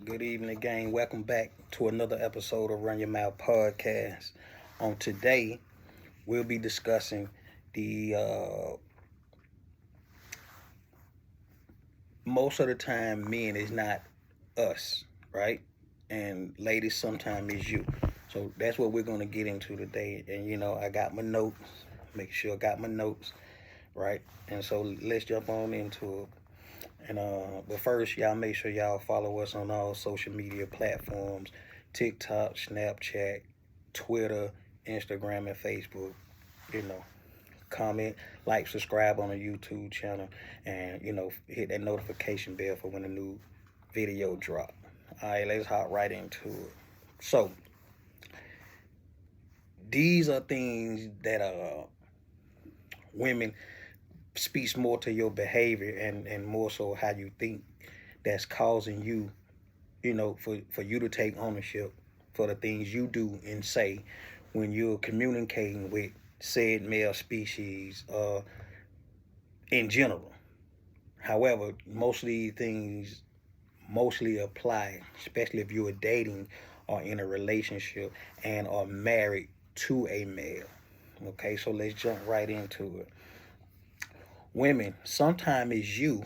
Good evening, gang. Welcome back to another episode of Run Your Mouth Podcast. On today, we'll be discussing the most of the time, men is not us, right? And ladies, sometimes is you. So that's what we're going to get into today. And I got my notes. Make sure I got my notes, right? And so let's jump on into it. And but first, y'all make sure y'all follow us on all social media platforms: TikTok, Snapchat, Twitter, Instagram, and Facebook. You know, comment, like, subscribe on the YouTube channel, and hit that notification bell for when a new video drop. All right, let's hop right into it. So these are things that women speaks more to your behavior and more so how you think that's causing you, for you to take ownership for the things you do and say when you're communicating with said male species in general. However, most of these things mostly apply, especially if you're dating or in a relationship and are married to a male. Okay, so let's jump right into it. Women, sometimes it's you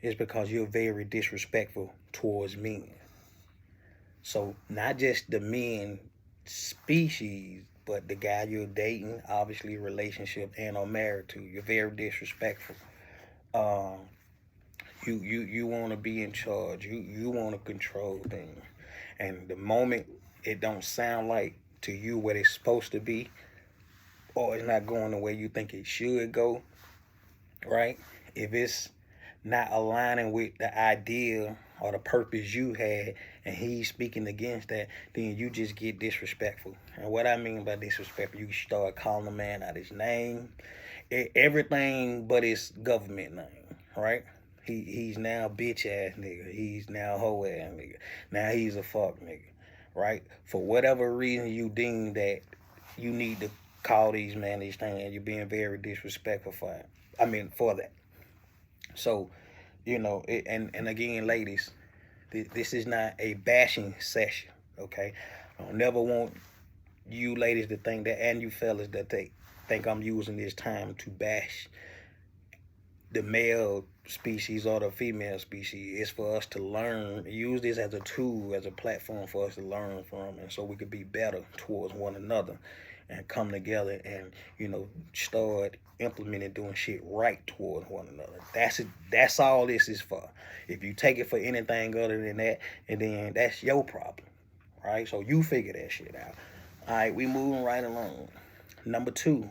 is because you're very disrespectful towards men. So not just the men species, but the guy you're dating, obviously relationship and are married to. You're very disrespectful. Um, you want to be in charge. You want to control things, and the moment it don't sound like to you what it's supposed to be, or it's not going the way you think it should go, right? If it's not aligning with the idea or the purpose you had and he's speaking against that, then you just get disrespectful. And what I mean by disrespectful, you start calling the man out his name, everything but his government name, right? He's now bitch ass nigga. He's now hoe ass nigga. Now he's a fuck nigga, right? For whatever reason you deem that you need to call these men these things, and you're being very disrespectful for it. For that. So, and again, ladies, this is not a bashing session, okay? I don't never want you ladies to think that, and you fellas that they think I'm using this time to bash the male species or the female species. It's for us to learn, use this as a tool, as a platform for us to learn from, and so we could be better towards one another and come together and start implementing doing shit right towards one another. That's it. That's all this is for. If you take it for anything other than that, and then that's your problem, right? So you figure that shit out. All right, we moving right along. Number two,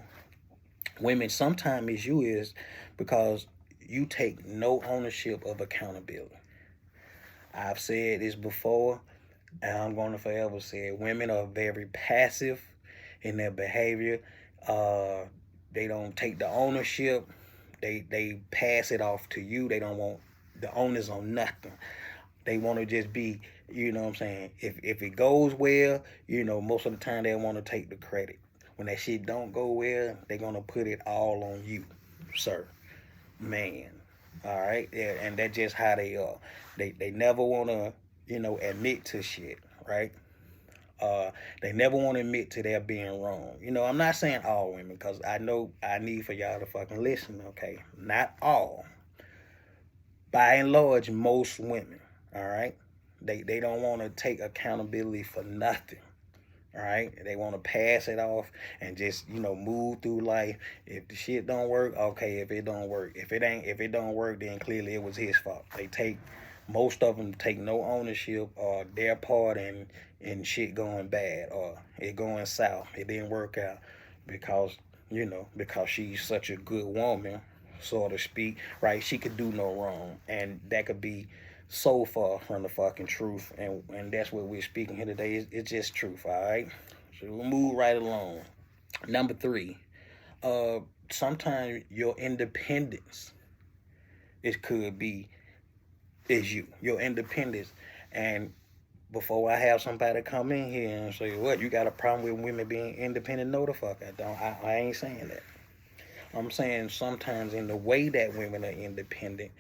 women, sometimes it's you is because you take no ownership of accountability. I've said this before, and I'm going to forever say it. Women are very passive in their behavior. Uh, they don't take the ownership. They pass it off to you. They don't want the owners on nothing. They want to just be, you know what I'm saying? If it goes well, most of the time they want to take the credit. When that shit don't go well, they're gonna put it all on you, sir, man. All right, yeah, and that's just how they are. They never wanna, admit to shit, right? They never want to admit to their being wrong. I'm not saying all women, because I know I need for y'all to fucking listen, okay? Not all. By and large, most women, all right? They don't want to take accountability for nothing. All right, they want to pass it off and just move through life. If the shit don't work, okay. If it don't work, if it don't work, then clearly it was his fault. Most of them take no ownership or their part in shit going bad or it going south. It didn't work out because because she's such a good woman, so to speak, right? She could do no wrong, and that could be so far from the fucking truth, and that's what we're speaking here today. It's just truth, all right? So we'll move right along. Number three, sometimes your independence, it could be, is you, your independence. And before I have somebody come in here and say, what, you got a problem with women being independent? No, the fuck I don't. I ain't saying that. I'm saying sometimes in the way that women are independent,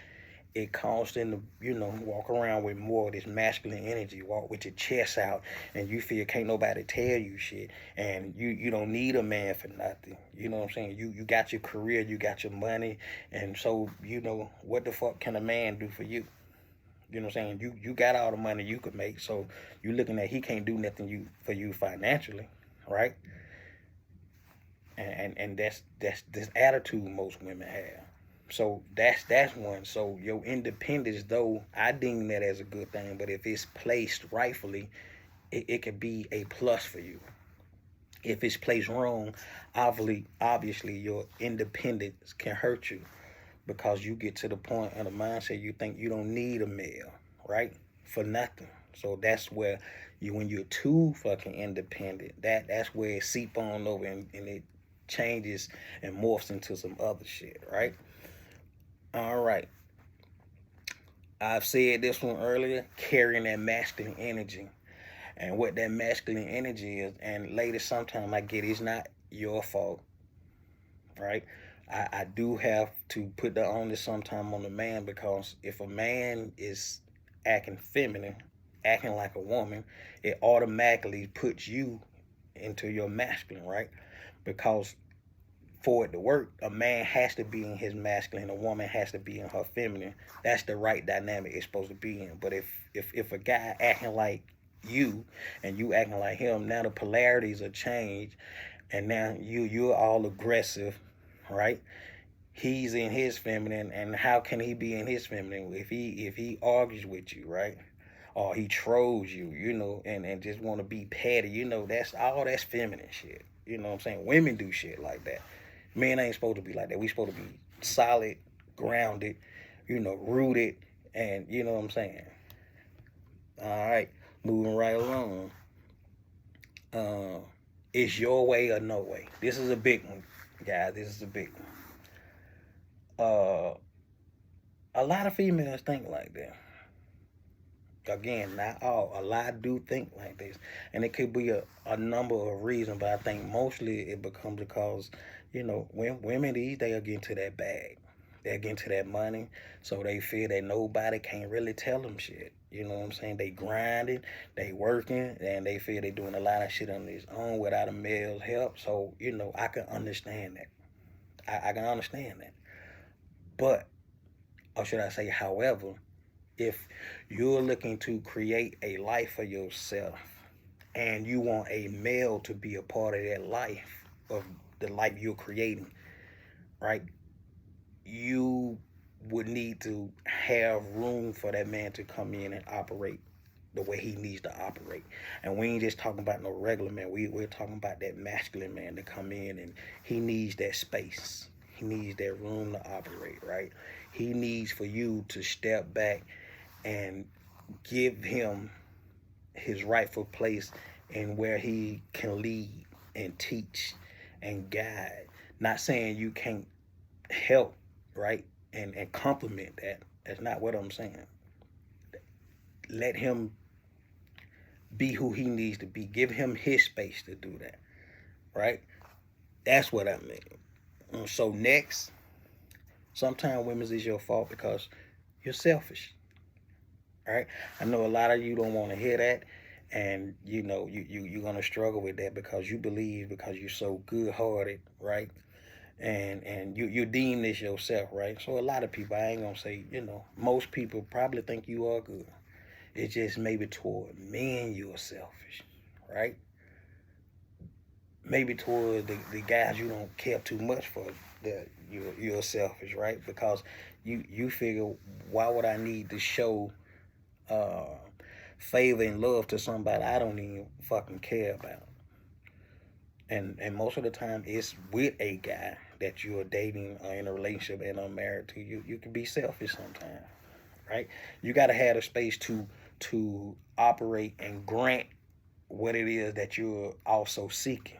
it caused them to, walk around with more of this masculine energy, walk with your chest out, and you feel can't nobody tell you shit, and you don't need a man for nothing. You know what I'm saying? You got your career, you got your money, and so what the fuck can a man do for you? You know what I'm saying? You got all the money you could make, so you looking at he can't do nothing for you financially, right? And that's this attitude most women have. So that's one. So your independence, though, I deem that as a good thing, but if it's placed rightfully, it could be a plus for you. If it's placed wrong, obviously your independence can hurt you because you get to the point in the mindset you think you don't need a male, right? For nothing. So that's where when you're too fucking independent, that's where it seep on over and it changes and morphs into some other shit, right? All right. I've said this one earlier, carrying that masculine energy. And what that masculine energy is, and ladies, sometimes I get it's not your fault, right? I do have to put the onus sometime on the man, because if a man is acting feminine, acting like a woman, it automatically puts you into your masculine, right? Because for it to work, a man has to be in his masculine, a woman has to be in her feminine. That's the right dynamic it's supposed to be in. But if a guy acting like you and you acting like him, now the polarities are changed, and now you're all aggressive, right? He's in his feminine, and how can he be in his feminine if he argues with you, right? Or he trolls you, and just want to be petty, that's feminine shit. You know what I'm saying? Women do shit like that. Men ain't supposed to be like that. We supposed to be solid, grounded, rooted, and you know what I'm saying? All right, moving right along. It's your way or no way. This is a big one, guys. This is a big one. A lot of females think like that. Again, not all. A lot do think like this, and it could be a number of reasons, but I think mostly it becomes because when women these days are getting to that bag, they're getting to that money, so they feel that nobody can really tell them shit. You know what I'm saying? They grinding, they working, and they feel they doing a lot of shit on their own without a male's help. So I can understand that. I can understand that, but, or should I say, however, if you're looking to create a life for yourself and you want a male to be a part of that life, of the life you're creating, right? You would need to have room for that man to come in and operate the way he needs to operate. And we ain't just talking about no regular man. We're talking about that masculine man to come in, and he needs that space. He needs that room to operate, right? He needs for you to step back and give him his rightful place in where he can lead and teach and guide. Not saying you can't help, right? And complement that. That's not what I'm saying. Let him be who he needs to be. Give him his space to do that, right? That's what I mean. So next, sometimes women's is your fault because you're selfish. All right, I know a lot of you don't want to hear that, and you're gonna struggle with that because you believe, because you're so good-hearted, right? And you deem this yourself, right? So a lot of people, I ain't gonna say, most people probably think you are good. It's just maybe toward men you're selfish, right? Maybe toward the guys you don't care too much for, that you're selfish, right? Because you figure, why would I need to show favor and love to somebody I don't even fucking care about? And most of the time it's with a guy that you're dating or in a relationship and are married to. You can be selfish sometimes, right? You got to have the space to operate and grant what it is that you're also seeking,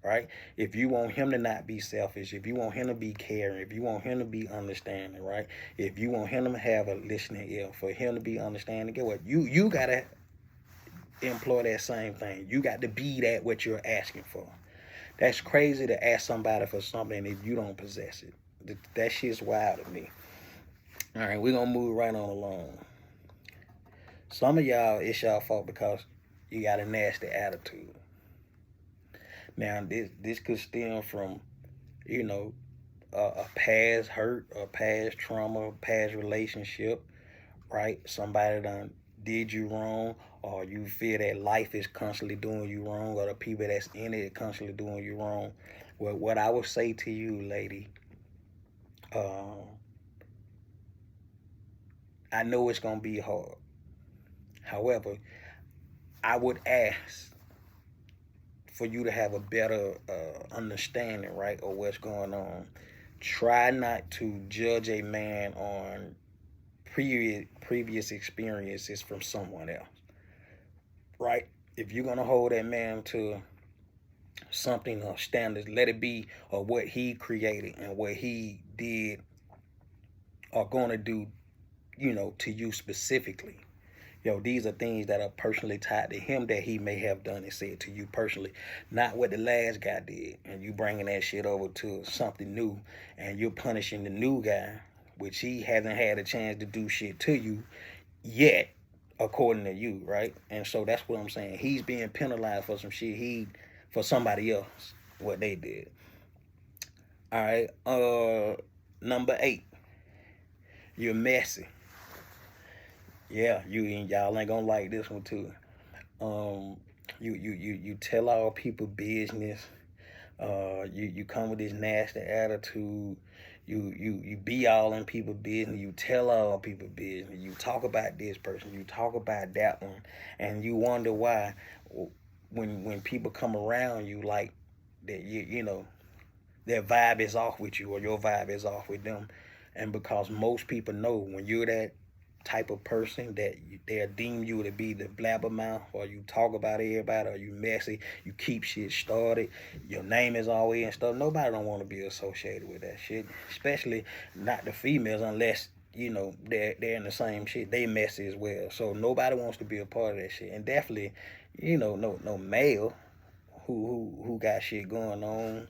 right? If you want him to not be selfish, if you want him to be caring, if you want him to be understanding, right? If you want him to have a listening ear, for him to be understanding, get what? You got to employ that same thing. You got to be that what you're asking for. That's crazy to ask somebody for something if you don't possess it. That shit's wild to me. All right, we're gonna move right on along. Some of y'all, it's y'all fault because you got a nasty attitude. Now, this could stem from, you know, a past hurt, a past trauma, past relationship, right? Somebody done did you wrong, or you feel that life is constantly doing you wrong, or the people that's in it constantly doing you wrong. Well, what I would say to you, lady, uh, I know it's gonna be hard. However, I would ask for you to have a better understanding, right, of what's going on. Try not to judge a man on previous experiences from someone else, right? If you're gonna hold that man to something of standards, let it be of what he created and what he did or gonna do, to you specifically. These are things that are personally tied to him that he may have done and said to you personally, not what the last guy did. And you bringing that shit over to something new, and you're punishing the new guy, which he hasn't had a chance to do shit to you yet, according to you, right? And so that's what I'm saying. He's being penalized for some shit for somebody else, what they did. All right. Number 8, you're messy. Yeah, y'all ain't gonna like this one too. Um, you tell all people business. You come with this nasty attitude. You be all in people business. You tell all people business. You talk about this person. You talk about that one, and you wonder why when people come around you, like that, their vibe is off with you or your vibe is off with them. And because most people know when you're that type of person that they'll deem you to be the blabbermouth, or you talk about everybody, or you messy, you keep shit started, your name is always and stuff. Nobody don't want to be associated with that shit, especially not the females, unless they're in the same shit. They messy as well, so nobody wants to be a part of that shit. And definitely, no male who got shit going on.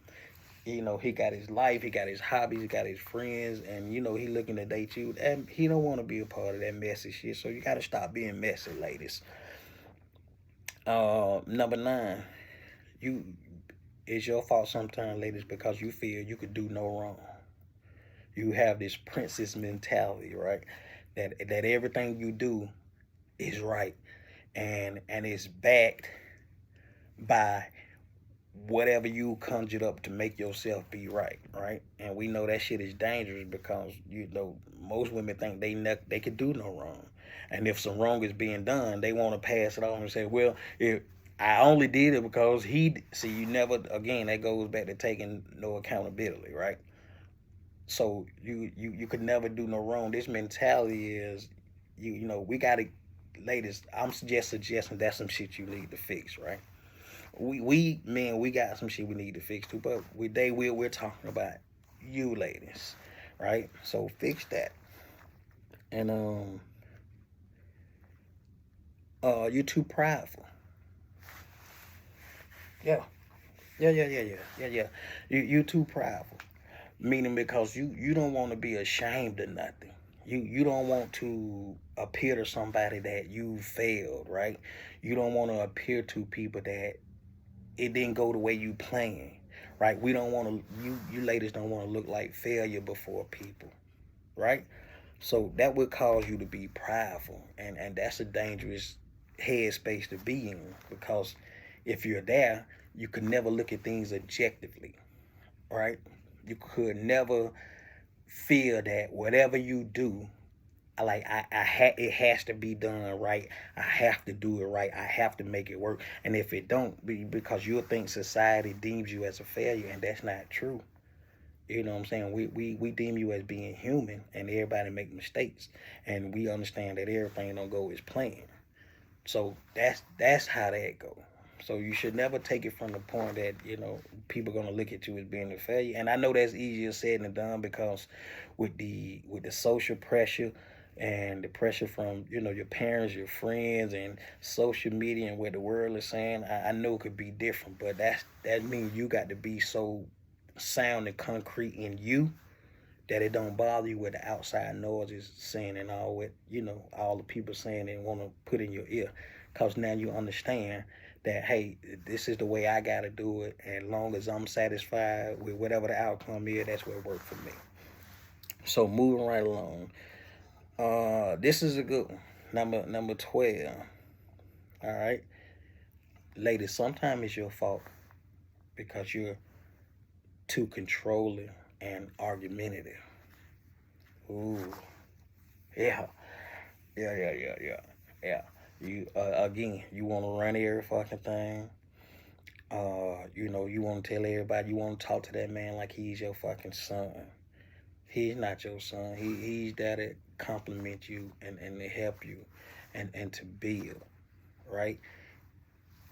He got his life, he got his hobbies, he got his friends, and he looking to date you. And he don't want to be a part of that messy shit. So you gotta stop being messy, ladies. Number 9, you it's your fault sometimes, ladies, because you feel you could do no wrong. You have this princess mentality, right? That everything you do is right, and it's backed by whatever you conjured up to make yourself be right, right? And we know that shit is dangerous because most women think they could do no wrong, and if some wrong is being done, they want to pass it on and say, well, if I only did it because he see, you never, again, that goes back to taking no accountability, right? So you could never do no wrong. This mentality is, we gotta, ladies, I'm just suggesting that's some shit you need to fix, right? We man, we got some shit we need to fix too, but we're talking about you ladies, right? So fix that. And you're too prideful. Yeah. Yeah. You too prideful. Meaning because you don't want to be ashamed of nothing. You don't want to appear to somebody that you failed, right? You don't want to appear to people that it didn't go the way you planned, right? We don't want to, you ladies don't want to look like failure before people, right? So that would cause you to be prideful, and that's a dangerous headspace to be in, because if you're there, you could never look at things objectively, right? You could never feel that whatever you do, it has to be done right. I have to do it right. I have to make it work. And if it don't, be because you'll think society deems you as a failure, and that's not true. You know what I'm saying? We deem you as being human, and everybody make mistakes, and we understand that everything don't go as planned. So that's how that go. So you should never take it from the point that people gonna look at you as being a failure. And I know that's easier said than done, because with the social pressure and the pressure from your parents, your friends, and social media, and what the world is saying, I know it could be different, but that means you got to be so sound and concrete in you that it don't bother you with the outside noises saying and all what, all the people saying and want to put in your ear. Because now you understand that, hey, this is the way I got to do it. And long as I'm satisfied with whatever the outcome is, that's what worked for me. So moving right along. This is a good one. Number 12. All right. Ladies, sometimes it's your fault because you're too controlling and argumentative. Ooh. Yeah. Yeah. You again, you want to run every fucking thing. You want to tell everybody, you want to talk to that man like he's your fucking son. He's not your son. He's there to compliment you and to help you and to build, right?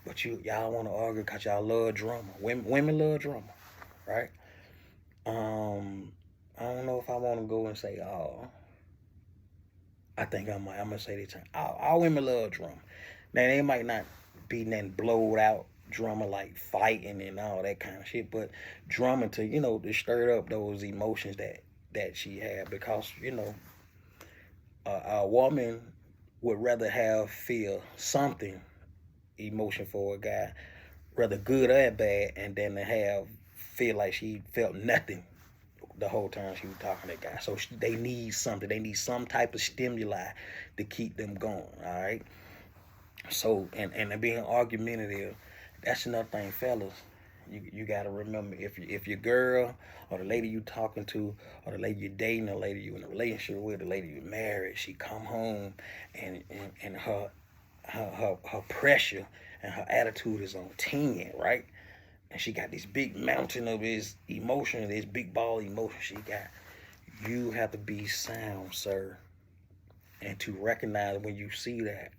But y'all want to argue because y'all love drama. Women love drama, right? I don't know if I want to go and say, oh, I think I'm gonna say this. All women love drama. Now they might not be nothing blowed out drama like fighting and all that kind of shit, but drama to stir up those emotions that she had, because a woman would rather feel something emotion for a guy, whether good or bad, and then to feel like she felt nothing the whole time she was talking to that guy. So they need something. They need some type of stimuli to keep them going. All right. So and being argumentative, that's another thing, fellas. You gotta remember, if your girl or the lady you talking to, or the lady you're dating, or the lady you in a relationship with, the lady you married, she come home and her pressure and her attitude is on 10, right? And she got this big mountain of his emotion, this big ball of emotion she got. You have to be sound, sir, and to recognize when you see that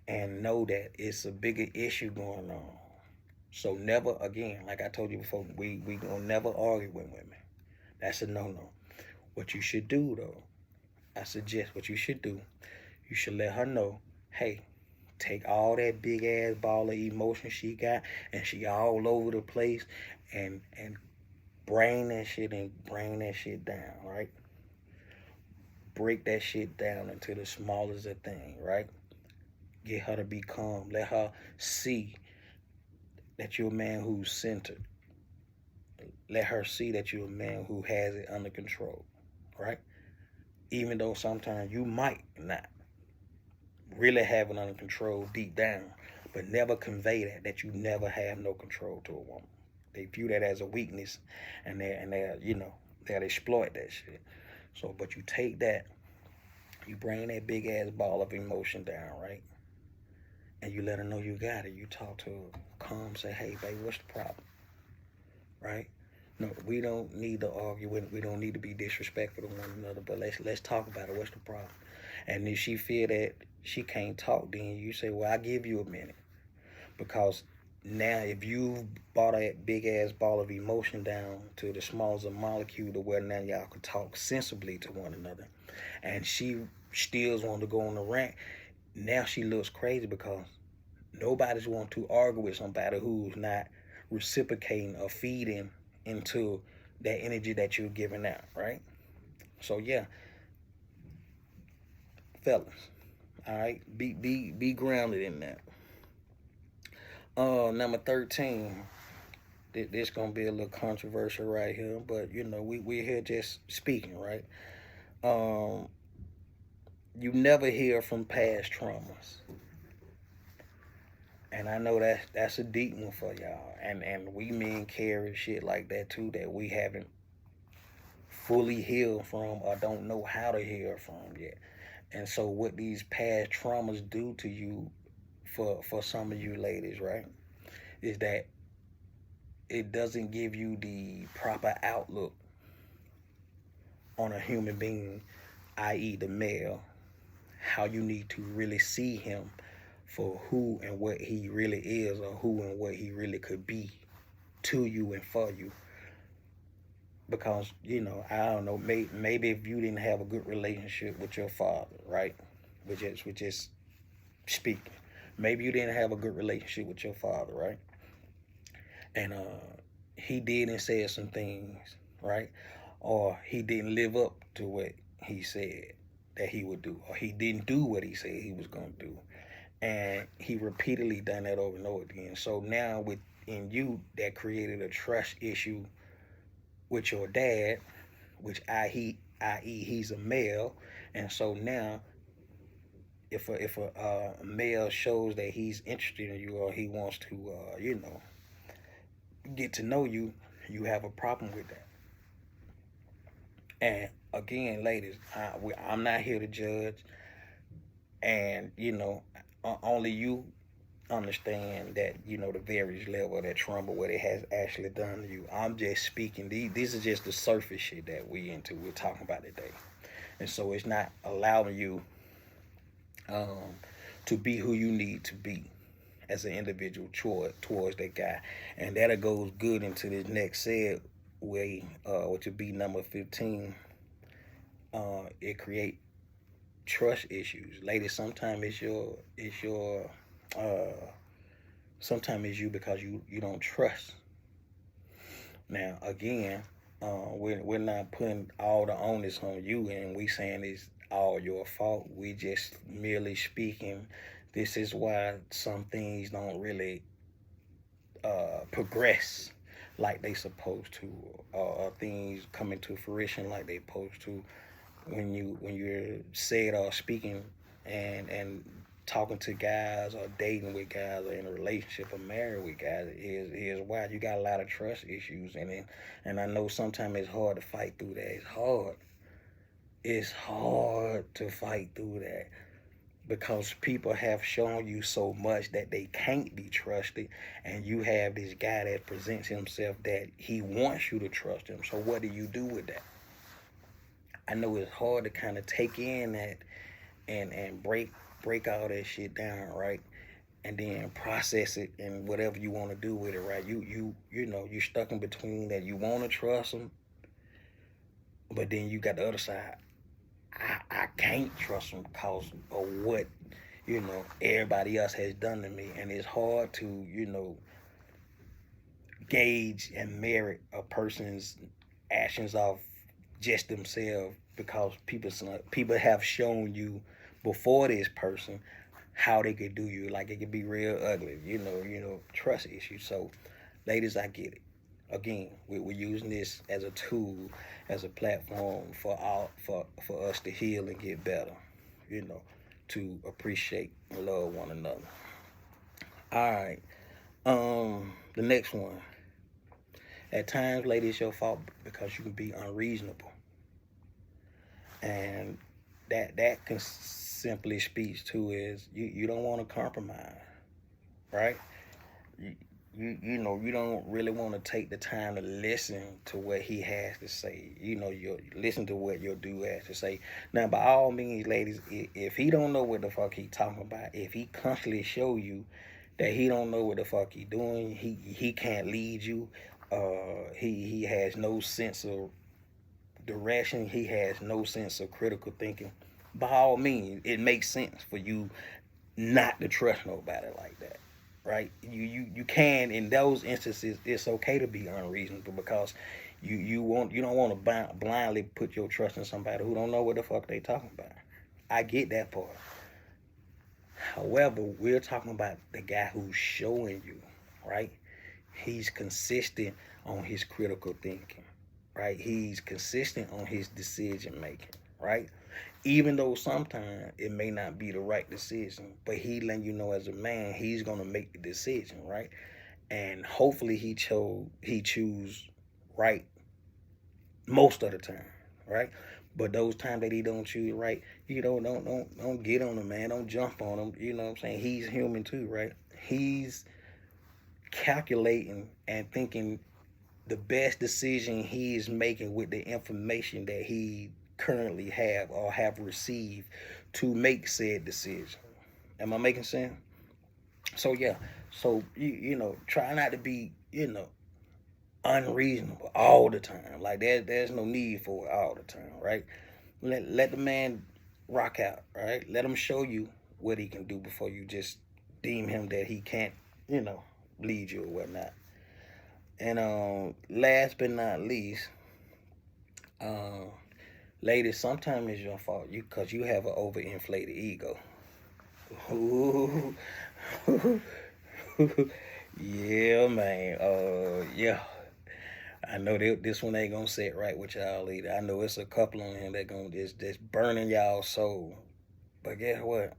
and know that it's a bigger issue going on. So never, again, like I told you before, we gonna never argue with women. That's a no-no. What you should do, though, I suggest what you should do, you should let her know, hey, take all that big ass ball of emotion she got and she all over the place, and bring that shit down, right? Break that shit down into the smallest of thing, right? Get her to be calm. Let her see that you're a man who's centered. Let her see that you're a man who has it under control, right? Even though sometimes you might not really have it under control deep down, but never convey that you never have no control to a woman. They view that as a weakness, and they'll exploit that shit. So, but you take that, you bring that big ass ball of emotion down, right? And you let her know you got it. You talk to her calm, say, hey, baby, what's the problem? Right? No, we don't need to argue. We don't need to be disrespectful to one another, but let's talk about it. What's the problem? And if she feel that she can't talk, then you say, well, I'll give you a minute. Because now if you brought that big ass ball of emotion down to the smallest of molecule to where now y'all can talk sensibly to one another, and she still want to go on the rant, now she looks crazy because nobody's want to argue with somebody who's not reciprocating or feeding into that energy that you're giving out, right? So yeah, fellas, all right, be grounded in that. Number 13. This gonna be a little controversial right here, but we're here just speaking, right? You never hear from past traumas. And I know that's a deep one for y'all. And we men carry shit like that too, that we haven't fully healed from or don't know how to heal from yet. And so what these past traumas do to you, for some of you ladies, right, is that it doesn't give you the proper outlook on a human being, i.e. the male, how you need to really see him for who and what he really is, or who and what he really could be to you and for you. Because, I don't know, maybe if you didn't have a good relationship with your father, right, which is speaking, maybe you didn't have a good relationship with your father, right, and he did and said some things, right, or he didn't live up to what he said that he would do, or he didn't do what he said he was going to do. And he repeatedly done that over and over again. So now within you, that created a trust issue with your dad, which i.e. he's a male. And so now if a male shows that he's interested in you, or he wants to get to know you, you have a problem with that. And again, ladies, I'm not here to judge, and only you understand that the various level of that trauma, what it has actually done to you. I'm just speaking. These are just the surface shit that we're talking about today, and so it's not allowing you um, to be who you need to be as an individual towards that guy. And that goes good into this next way, which would be number 15. It create trust issues. Ladies, sometimes it's your sometimes it's you because you don't trust. Now again, we're not putting all the onus on you, and we saying it's all your fault. We just merely speaking. This is why some things don't really progress like they supposed to, or things coming to fruition like they supposed to, when you're said or speaking and talking to guys, or dating with guys, or in a relationship or married with guys, is why you got a lot of trust issues. And I know sometimes it's hard to fight through that. It's hard to fight through that, because people have shown you so much that they can't be trusted, and you have this guy that presents himself that he wants you to trust him. So what do you do with that? I know it's hard to kind of take in that, and break all that shit down, right? And then process it and whatever you want to do with it, right? You're stuck in between that. You want to trust him, but then you got the other side. I can't trust him because of what everybody else has done to me. And it's hard to gauge and merit a person's actions off just themselves, because people have shown you before this person how they could do you. Like, it could be real ugly, trust issues. So ladies, I get it. Again, we're using this as a tool, as a platform for us to heal and get better, to appreciate and love one another. All right. The next one. At times, ladies, it's your fault because you can be unreasonable, and that can simply speaks to is you don't want to compromise, right? You, you don't really want to take the time to listen to what he has to say. You listen to what your dude has to say. Now, by all means, ladies, if he don't know what the fuck he talking about, if he constantly show you that he don't know what the fuck he doing, he can't lead you. He has no sense of direction. He has no sense of critical thinking. By all means, it makes sense for you not to trust nobody like that, right? You can, in those instances, it's okay to be unreasonable, because you don't want to blindly put your trust in somebody who don't know what the fuck they talking about. I get that part. However, we're talking about the guy who's showing you, right? He's consistent on his critical thinking, right? He's consistent on his decision making, right? Even though sometimes it may not be the right decision, but he letting you know as a man, he's gonna make the decision, right? And hopefully he choose right most of the time, right? But those times that he don't choose right, don't get on him, man. Don't jump on him. You know what I'm saying? He's human too, right? He's calculating and thinking the best decision he is making with the information that he currently have or have received to make said decision. Am I making sense? So yeah. So try not to be unreasonable all the time. Like, there's no need for it all the time, right? Let the man rock out, right? Let him show you what he can do before you just deem him that he can't, lead you or whatnot. And last but not least, Um, Ladies, sometimes it's your fault. Cause you have an overinflated ego. Ooh. Yeah, man. Yeah. I know this one ain't gonna sit right with y'all either. I know it's a couple on here that gonna just burning y'all soul. But guess what?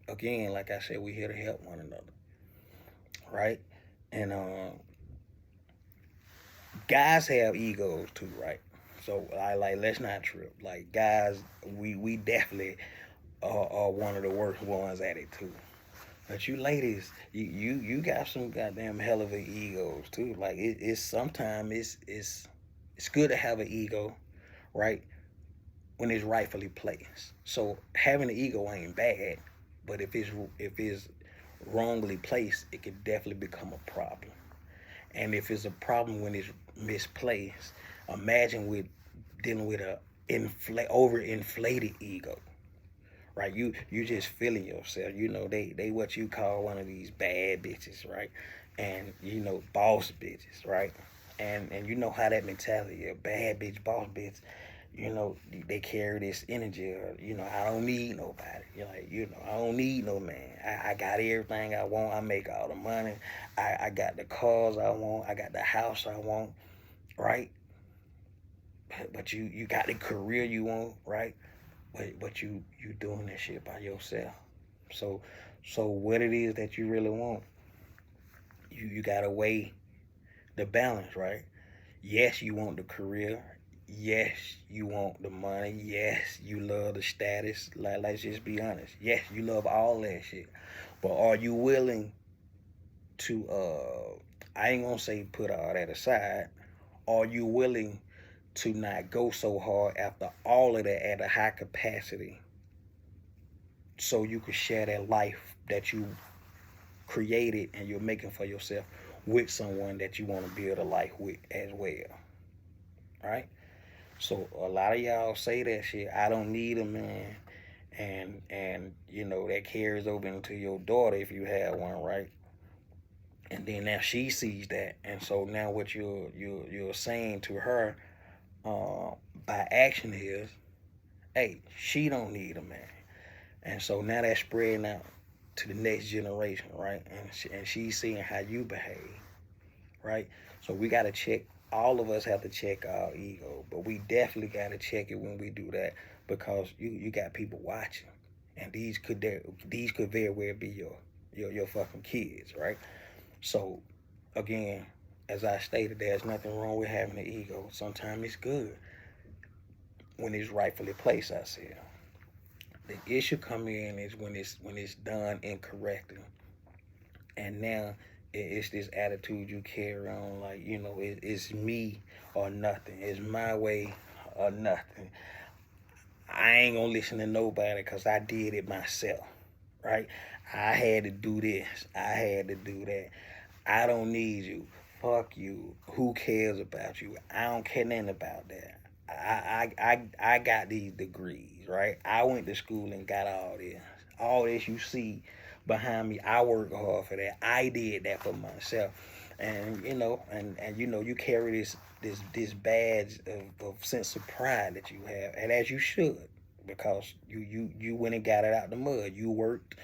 Again, like I said, we here to help one another, right? And guys have egos too, right? So I like let's not trip. Like guys, we definitely are one of the worst ones at it too. But you ladies, you got some goddamn hell of a egos too. Like it's sometimes it's good to have an ego, right? When it's rightfully placed. So having an ego ain't bad, but if it's wrongly placed, it could definitely become a problem. And if it's a problem when it's misplaced, imagine with dealing with a overinflated ego, right? You just feeling yourself. You know they what you call one of these bad bitches, right? And you know boss bitches, right? And you know how that mentality, a bad bitch, boss bitch. You know they carry this energy. You know I don't need nobody. You're like I don't need no man. I got everything I want. I make all the money. I got the cars I want. I got the house I want, right? But you got the career you want, right? But you doing that shit by yourself. So so what it is that you really want, you gotta weigh the balance, right? Yes, you want the career. Yes, you want the money. Yes, you love the status. Like let's just be honest. Yes, you love all that shit. But are you willing to I ain't gonna say put all that aside. Are you willing to not go so hard after all of that at a high capacity so you can share that life that you created and you're making for yourself with someone that you want to build a life with as well, right? So a lot of y'all say that shit. I don't need a man, and you know that carries over into your daughter if you have one, right? And then now she sees that, and so now what you're saying to her uh, by action is, hey, she don't need a man. And so now that's spreading out to the next generation, right? And she's seeing how you behave, right? So we got to check. All of us have to check our ego, but we definitely got to check it when we do that because you got people watching, and these could very well be your fucking kids, right? So again, as I stated, there's nothing wrong with having an ego. Sometimes it's good when it's rightfully placed. I said. The issue come in is when it's done incorrectly, and now it's this attitude you carry on like it's me or nothing. It's my way or nothing. I ain't gonna listen to nobody because I did it myself, right? I had to do this. I had to do that. I don't need you. Fuck you. Who cares about you? I don't care nothing about that. I got these degrees, right? I went to school and got all this. All this you see behind me, I worked hard for that. I did that for myself. And you carry this badge of sense of pride that you have, and as you should, because you went and got it out the mud. You worked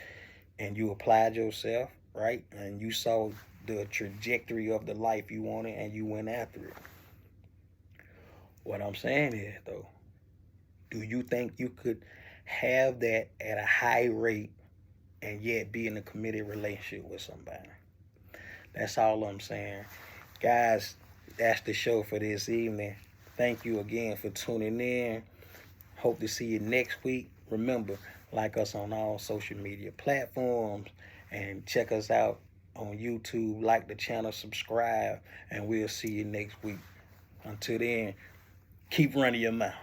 and you applied yourself, right? And you saw the trajectory of the life you wanted and you went after it. What I'm saying is, though, do you think you could have that at a high rate and yet be in a committed relationship with somebody? That's all I'm saying. Guys, that's the show for this evening. Thank you again for tuning in. Hope to see you next week. Remember, like us on all social media platforms and check us out on YouTube. Like the channel, subscribe, and we'll see you next week. Until then, keep running your mouth.